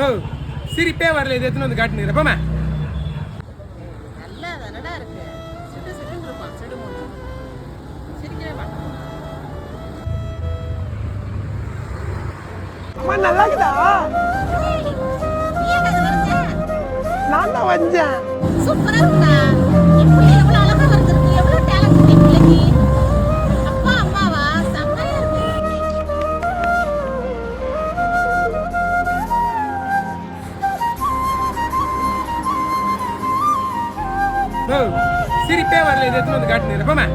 ஓ சிரிப்பே வரல, இது எடுத்துன்னு வந்து காட்டுனீங்க போமா. நல்லா தானடா இருக்கு. சிடு சிடுன்னு இருப்பான் சிடு மூணு. சிரிக்கவே மாட்டான். அம்மா நல்லா இருக்குதா? நீ ஏன் அது வரைஞ்ச? நான் தான் வந்தேன். சூப்பரா இருக்குடா. இப்படி எவ்வளவு அழகா வரைஞ்சிருக்கு. எவ்வளவு டேலண்ட் இருக்கு பிள்ளைக்கு. அப்பா அம்மாவா செம்மையா இருக்கு. ஓ சிரிப்பே வரல, இது எடுத்துன்னு வந்து காட்டுனீங்க போமா.